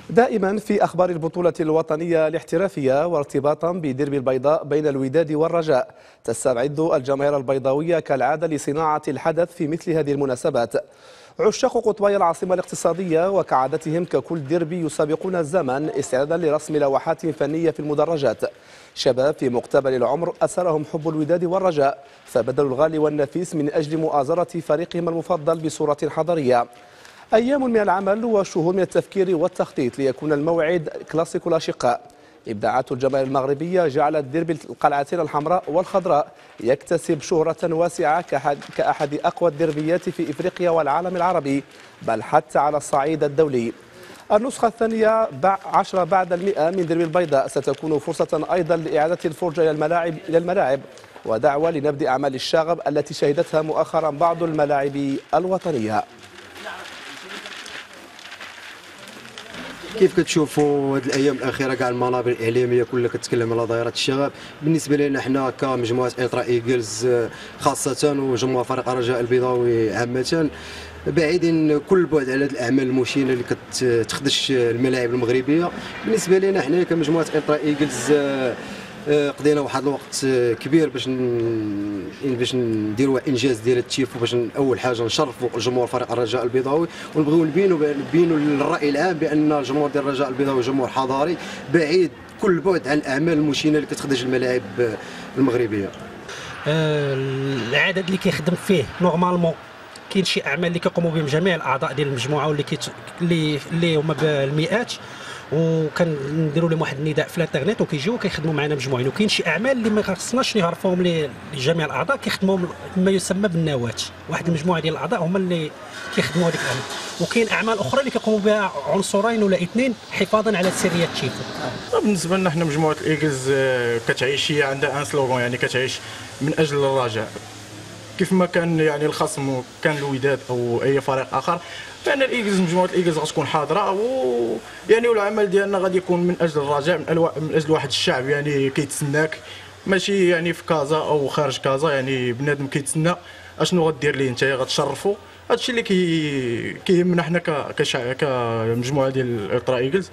دائما في أخبار البطولة الوطنية الاحترافية وارتباطا بديربي البيضاء بين الوداد والرجاء، تستعد الجماهير البيضاوية كالعادة لصناعة الحدث في مثل هذه المناسبات. عشاق قطبي العاصمة الاقتصادية وكعادتهم ككل ديربي يسابقون الزمن استعدادا لرسم لوحات فنية في المدرجات. شباب في مقتبل العمر أسرهم حب الوداد والرجاء، فبذلوا الغالي والنفيس من أجل مؤازرة فريقهم المفضل بصورة حضارية. أيام من العمل وشهور من التفكير والتخطيط ليكون الموعد كلاسيكو الأشقاء. إبداعات الجماهير المغربية جعلت ديربي القلعتين الحمراء والخضراء يكتسب شهرة واسعة كأحد أقوى الديربيات في إفريقيا والعالم العربي، بل حتى على الصعيد الدولي. النسخة الثانية عشر بعد المئة من ديربي البيضاء ستكون فرصة أيضا لإعادة الفرجة إلى الملاعب ودعوة لنبذ أعمال الشغب التي شهدتها مؤخرا بعض الملاعب الوطنية. كيف كتشوفوا هذه الايام الاخيره كاع المنابر الاعلاميه كلها كتكلم على ظاهره الشغب؟ بالنسبه لنا حنا كمجموعه الترا ايجلز خاصه وجمهور فريق الرجاء البيضاوي عامه، بعيدين كل البعد على هذه الاعمال المشينه اللي كتخدش الملاعب المغربيه. بالنسبه لنا حنا كمجموعه الترا ايجلز قضينا واحد الوقت كبير باش نديروا انجاز ديال التيفو، باش اول حاجه نشرفوا جمهور فريق الرجاء البيضاوي ونبغيو نبينوا للراي العام بان الجمهور ديال الرجاء البيضاوي جمهور حضاري بعيد كل البعد عن الاعمال المشينه اللي كتخدش الملاعب المغربيه. العدد اللي كيخدم فيه نورمالمون كاين شي اعمال اللي كيقوموا بهم جميع الاعضاء ديال المجموعه واللي اللي هما بالمئات، وكنديروا لهم واحد النداء في الانترنت وكيجيو كيخدموا معنا مجموعين. وكاين شي اعمال اللي ما خصناش نعرفوهم لجميع الاعضاء كيخدموهم ما يسمى بالنواه، واحد المجموعه ديال الاعضاء هما اللي كيخدموا هذيك الاعمال. وكاين اعمال اخرى اللي كيقوموا بها عنصرين ولا اثنين حفاظا على سريه التيفو. بالنسبه لنا حنا مجموعه الايجلز كتعيش، هي عندها ان سلوغان، يعني كتعيش من اجل الرجاء. كيف ما كان يعني الخصم كان الوداد او اي فريق اخر، فان الايجلز مجموعه الايجلز غتكون حاضره، يعني والعمل ديالنا غادي يكون من اجل الرجاء، من اجل واحد الشعب يعني كيتسناك، ماشي يعني في كازا او خارج كازا، يعني بنادم كيتسنى اشنو غدير ليه انت، غتشرفوا. هادشي اللي كيهمنا حنا كمجموعه ديال الالترا ايجلز.